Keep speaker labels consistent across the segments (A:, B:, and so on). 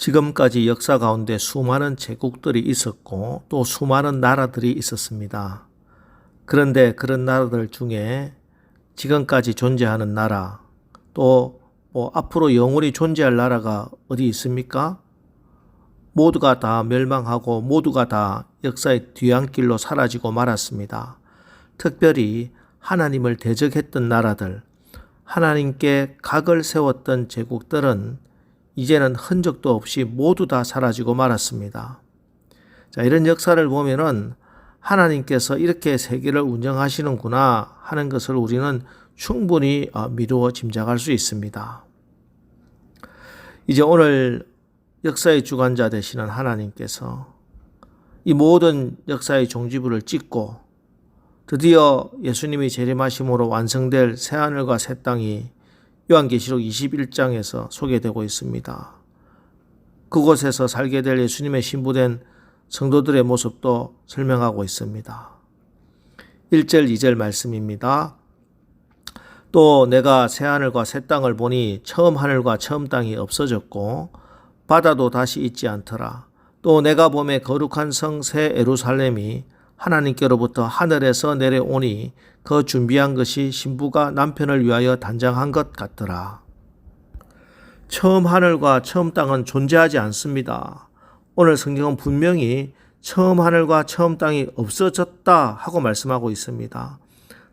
A: 지금까지 역사 가운데 수많은 제국들이 있었고 또 수많은 나라들이 있었습니다. 그런데 그런 나라들 중에 지금까지 존재하는 나라, 또 앞으로 영원히 존재할 나라가 어디 있습니까? 모두가 다 멸망하고 모두가 다 역사의 뒤안길로 사라지고 말았습니다. 특별히 하나님을 대적했던 나라들, 하나님께 각을 세웠던 제국들은 이제는 흔적도 없이 모두 다 사라지고 말았습니다. 자, 이런 역사를 보면은 하나님께서 이렇게 세계를 운영하시는구나 하는 것을 우리는 충분히 미루어 짐작할 수 있습니다. 이제 오늘 역사의 주관자 되시는 하나님께서 이 모든 역사의 종지부를 찍고 드디어 예수님이 재림하심으로 완성될 새하늘과 새 땅이 요한계시록 21장에서 소개되고 있습니다. 그곳에서 살게 될 예수님의 신부된 성도들의 모습도 설명하고 있습니다. 1절 2절 말씀입니다. 또 내가 새하늘과 새 땅을 보니 처음 하늘과 처음 땅이 없어졌고 바다도 다시 있지 않더라. 또 내가 보매 거룩한 성 새 예루살렘이 하나님께로부터 하늘에서 내려오니 그 준비한 것이 신부가 남편을 위하여 단장한 것 같더라. 처음 하늘과 처음 땅은 존재하지 않습니다. 오늘 성경은 분명히 처음 하늘과 처음 땅이 없어졌다 하고 말씀하고 있습니다.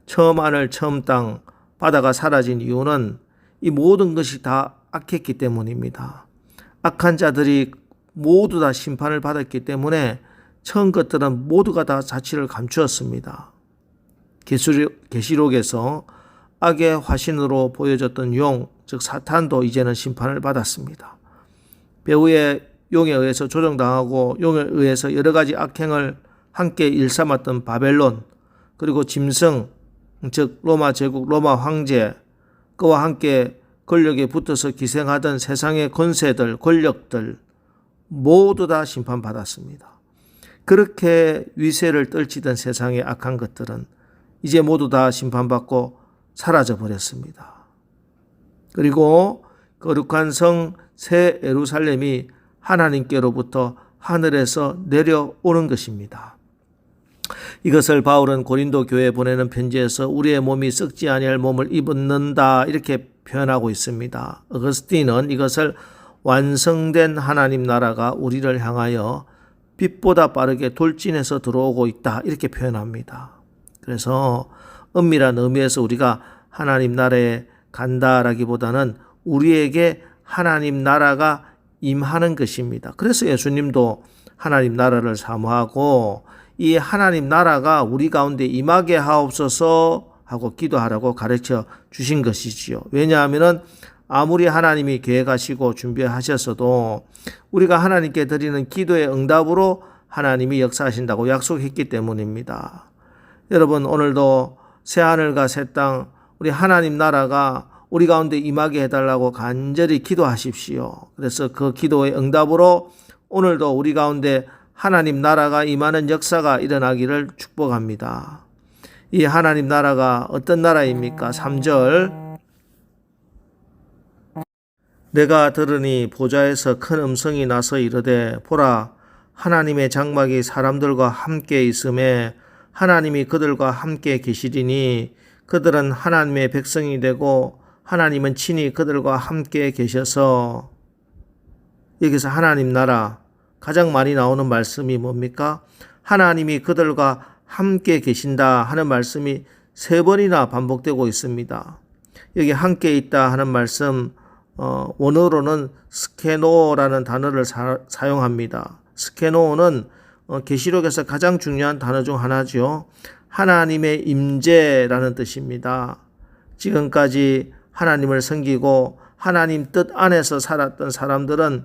A: 처음 하늘, 처음 땅, 바다가 사라진 이유는 이 모든 것이 다 악했기 때문입니다. 악한 자들이 모두 다 심판을 받았기 때문에 처음 것들은 모두가 다 자취를 감추었습니다. 계시록에서 악의 화신으로 보여졌던 용, 즉 사탄도 이제는 심판을 받았습니다. 배후의 용에 의해서 조종당하고 용에 의해서 여러 가지 악행을 함께 일삼았던 바벨론, 그리고 짐승, 즉 로마 제국, 로마 황제, 그와 함께 권력에 붙어서 기생하던 세상의 권세들, 권력들 모두 다 심판받았습니다. 그렇게 위세를 떨치던 세상의 악한 것들은 이제 모두 다 심판받고 사라져 버렸습니다. 그리고 거룩한 성 새 예루살렘이 하나님께로부터 하늘에서 내려오는 것입니다. 이것을 바울은 고린도 교회에 보내는 편지에서 우리의 몸이 썩지 아니할 몸을 입는다 이렇게 표현하고 있습니다. 어거스틴은 이것을 완성된 하나님 나라가 우리를 향하여 빛보다 빠르게 돌진해서 들어오고 있다 이렇게 표현합니다. 그래서 엄밀한 의미에서 우리가 하나님 나라에 간다라기보다는 우리에게 하나님 나라가 임하는 것입니다. 그래서 예수님도 하나님 나라를 사모하고 이 하나님 나라가 우리 가운데 임하게 하옵소서 하고 기도하라고 가르쳐 주신 것이지요. 왜냐하면 아무리 하나님이 계획하시고 준비하셨어도 우리가 하나님께 드리는 기도의 응답으로 하나님이 역사하신다고 약속했기 때문입니다. 여러분, 오늘도 새하늘과 새 땅, 우리 하나님 나라가 우리 가운데 임하게 해달라고 간절히 기도하십시오. 그래서 그 기도의 응답으로 오늘도 우리 가운데 하나님 나라가 임하는 역사가 일어나기를 축복합니다. 이 하나님 나라가 어떤 나라입니까? 3절 내가 들으니 보좌에서 큰 음성이 나서 이르되 보라 하나님의 장막이 사람들과 함께 있음에 하나님이 그들과 함께 계시리니 그들은 하나님의 백성이 되고 하나님은 친히 그들과 함께 계셔서 여기서 하나님 나라 가장 많이 나오는 말씀이 뭡니까? 하나님이 그들과 함께 계신다 하는 말씀이 3번이나 반복되고 있습니다. 여기 함께 있다 하는 말씀 원어로는 스케노라는 단어를 사용합니다. 스케노는 계시록에서 가장 중요한 단어 중 하나죠. 하나님의 임재라는 뜻입니다. 지금까지 하나님을 섬기고 하나님 뜻 안에서 살았던 사람들은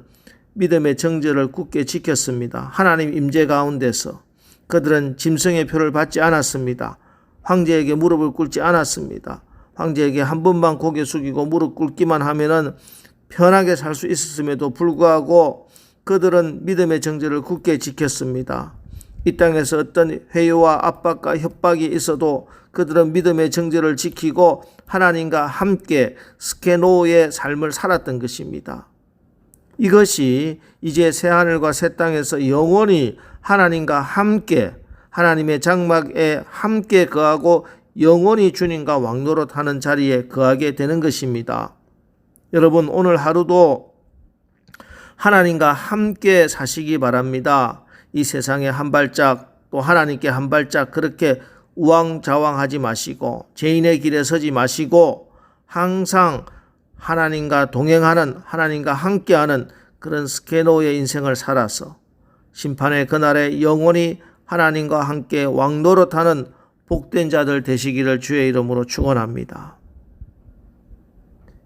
A: 믿음의 정절을 굳게 지켰습니다. 하나님 임재 가운데서 그들은 짐승의 표를 받지 않았습니다. 황제에게 무릎을 꿇지 않았습니다. 황제에게 한 번만 고개 숙이고 무릎 꿇기만 하면은 편하게 살 수 있었음에도 불구하고 그들은 믿음의 정절을 굳게 지켰습니다. 이 땅에서 어떤 회유와 압박과 협박이 있어도 그들은 믿음의 정절을 지키고 하나님과 함께 스케노의 삶을 살았던 것입니다. 이것이 이제 새하늘과 새 땅에서 영원히 하나님과 함께 하나님의 장막에 함께 거하고 영원히 주님과 왕노릇하는 자리에 거하게 되는 것입니다. 여러분, 오늘 하루도 하나님과 함께 사시기 바랍니다. 이 세상에 한 발짝 또 하나님께 한 발짝 그렇게 우왕좌왕하지 마시고 죄인의 길에 서지 마시고 항상 하나님과 동행하는 하나님과 함께하는 그런 스케노의 인생을 살아서 심판의 그날에 영원히 하나님과 함께 왕노릇하는 복된 자들 되시기를 주의 이름으로 축원합니다.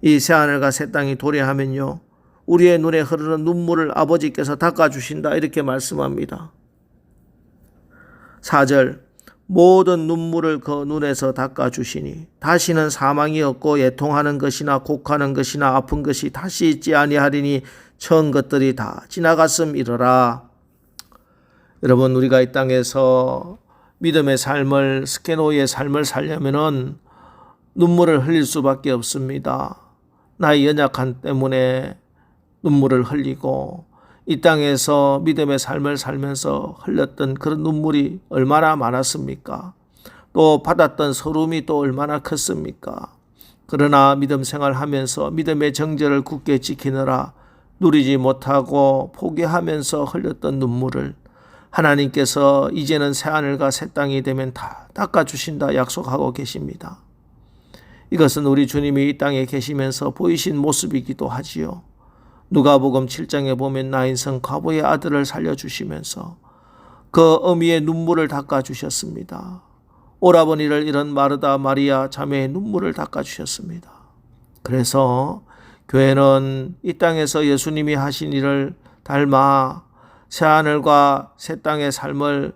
A: 이 새하늘과 새 땅이 도래하면요, 우리의 눈에 흐르는 눈물을 아버지께서 닦아주신다 이렇게 말씀합니다. 4절, 모든 눈물을 그 눈에서 닦아주시니 다시는 사망이 없고 애통하는 것이나 곡하는 것이나 아픈 것이 다시 있지 아니하리니 처음 것들이 다 지나갔음이러라. 여러분, 우리가 이 땅에서 믿음의 삶을, 스케노의 삶을 살려면은 눈물을 흘릴 수밖에 없습니다. 나의 연약함 때문에 눈물을 흘리고 이 땅에서 믿음의 삶을 살면서 흘렸던 그런 눈물이 얼마나 많았습니까? 또 받았던 서름이 또 얼마나 컸습니까? 그러나 믿음 생활하면서 믿음의 정절을 굳게 지키느라 누리지 못하고 포기하면서 흘렸던 눈물을 하나님께서 이제는 새하늘과 새 땅이 되면 다 닦아주신다 약속하고 계십니다. 이것은 우리 주님이 이 땅에 계시면서 보이신 모습이기도 하지요. 누가복음 7장에 보면 나인성 과부의 아들을 살려주시면서 그 어미의 눈물을 닦아주셨습니다. 오라버니를 잃은 마르다 마리아 자매의 눈물을 닦아주셨습니다. 그래서 교회는 이 땅에서 예수님이 하신 일을 닮아 새하늘과 새 땅의 삶을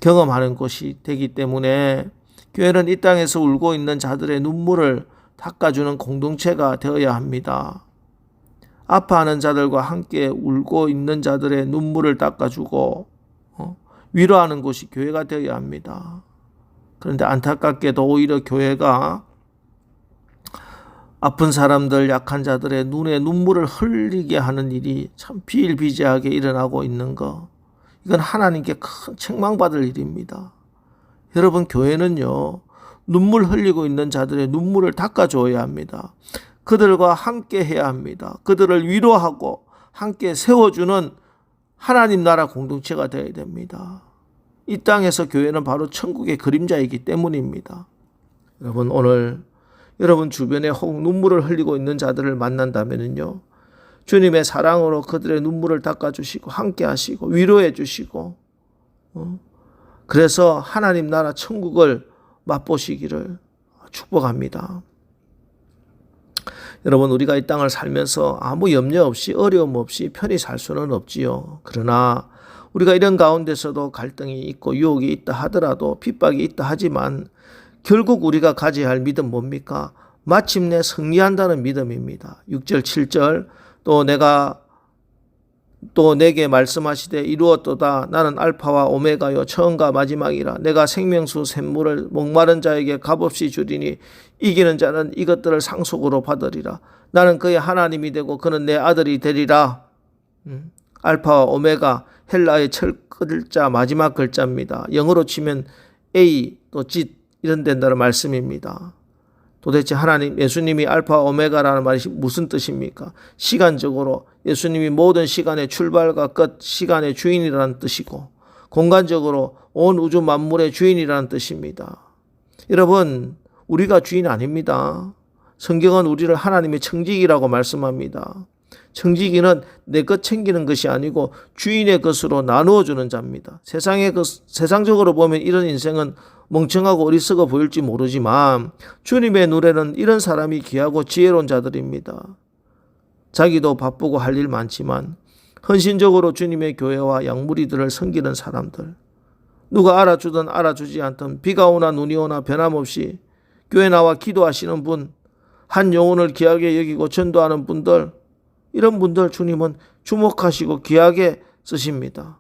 A: 경험하는 곳이 되기 때문에 교회는 이 땅에서 울고 있는 자들의 눈물을 닦아주는 공동체가 되어야 합니다. 아파하는 자들과 함께 울고 있는 자들의 눈물을 닦아주고 위로하는 곳이 교회가 되어야 합니다. 그런데 안타깝게도 오히려 교회가 아픈 사람들, 약한 자들의 눈에 눈물을 흘리게 하는 일이 참 비일비재하게 일어나고 있는 거, 이건 하나님께 큰 책망받을 일입니다. 여러분, 교회는요, 눈물 흘리고 있는 자들의 눈물을 닦아줘야 합니다. 그들과 함께 해야 합니다. 그들을 위로하고 함께 세워주는 하나님 나라 공동체가 되어야 됩니다. 이 땅에서 교회는 바로 천국의 그림자이기 때문입니다. 여러분, 오늘 여러분 주변에 혹 눈물을 흘리고 있는 자들을 만난다면요, 주님의 사랑으로 그들의 눈물을 닦아주시고 함께 하시고 위로해 주시고 그래서 하나님 나라 천국을 맛보시기를 축복합니다. 여러분, 우리가 이 땅을 살면서 아무 염려 없이 어려움 없이 편히 살 수는 없지요. 그러나 우리가 이런 가운데서도 갈등이 있고 유혹이 있다 하더라도 핍박이 있다 하지만 결국 우리가 가져야 할 믿음 뭡니까? 마침내 승리한다는 믿음입니다. 6절 7절 또 내게 말씀하시되 이루었도다. 나는 알파와 오메가요 처음과 마지막이라. 내가 생명수 샘물을 목마른 자에게 값없이 주리니 이기는 자는 이것들을 상속으로 받으리라. 나는 그의 하나님이 되고 그는 내 아들이 되리라. 알파와 오메가, 헬라의 첫 글자 마지막 글자입니다. 영어로 치면 A 또 Z 이런 된다는 말씀입니다. 도대체 하나님, 예수님이 알파 오메가라는 말이 무슨 뜻입니까? 시간적으로 예수님이 모든 시간의 출발과 끝, 시간의 주인이라는 뜻이고, 공간적으로 온 우주 만물의 주인이라는 뜻입니다. 여러분, 우리가 주인 아닙니다. 성경은 우리를 하나님의 청지기라고 말씀합니다. 청지기는 내 것 챙기는 것이 아니고 주인의 것으로 나누어 주는 자입니다. 세상적으로 보면 이런 인생은 멍청하고 어리석어 보일지 모르지만 주님의 눈에는 이런 사람이 귀하고 지혜로운 자들입니다. 자기도 바쁘고 할 일 많지만 헌신적으로 주님의 교회와 양무리들을 섬기는 사람들, 누가 알아주든 알아주지 않든 비가 오나 눈이 오나 변함없이 교회 나와 기도하시는 분, 한 영혼을 귀하게 여기고 전도하는 분들, 이런 분들 주님은 주목하시고 귀하게 쓰십니다.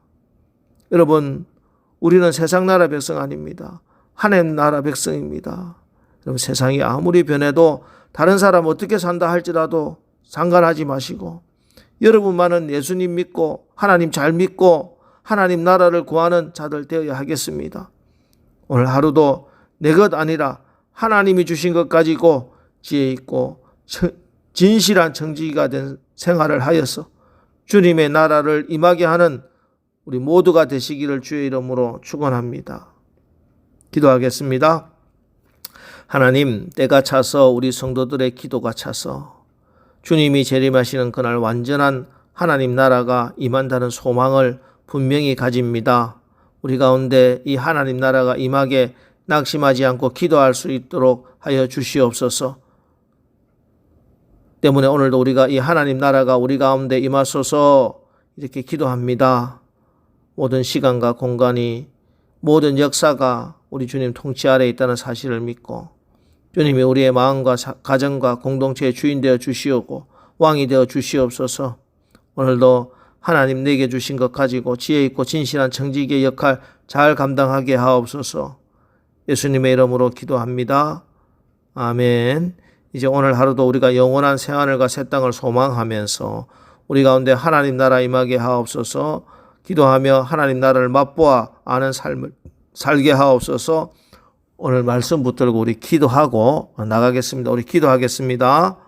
A: 여러분, 우리는 세상 나라 백성 아닙니다. 하나님 나라 백성입니다. 여러분, 세상이 아무리 변해도 다른 사람 어떻게 산다 할지라도 상관하지 마시고 여러분만은 예수님 믿고 하나님 잘 믿고 하나님 나라를 구하는 자들 되어야 하겠습니다. 오늘 하루도 내 것 아니라 하나님이 주신 것 가지고 지혜 있고 진실한 청지기가 된 생활을 하여서 주님의 나라를 임하게 하는 우리 모두가 되시기를 주의 이름으로 축원합니다. 기도하겠습니다. 하나님, 때가 차서 우리 성도들의 기도가 차서 주님이 재림하시는 그날 완전한 하나님 나라가 임한다는 소망을 분명히 가집니다. 우리 가운데 이 하나님 나라가 임하게 낙심하지 않고 기도할 수 있도록 하여 주시옵소서. 때문에 오늘도 우리가 이 하나님 나라가 우리 가운데 임하소서 이렇게 기도합니다. 모든 시간과 공간이 모든 역사가 우리 주님 통치 아래에 있다는 사실을 믿고 주님이 우리의 마음과 가정과 공동체의 주인 되어 주시오고 왕이 되어 주시옵소서. 오늘도 하나님 내게 주신 것 가지고 지혜 있고 진실한 청지기의 역할 잘 감당하게 하옵소서. 예수님의 이름으로 기도합니다. 아멘. 이제 오늘 하루도 우리가 영원한 새하늘과 새 땅을 소망하면서 우리 가운데 하나님 나라 임하게 하옵소서. 기도하며 하나님 나라를 맛보아 아는 삶을 살게 하옵소서. 오늘 말씀 붙들고 우리 기도하고 나가겠습니다. 우리 기도하겠습니다.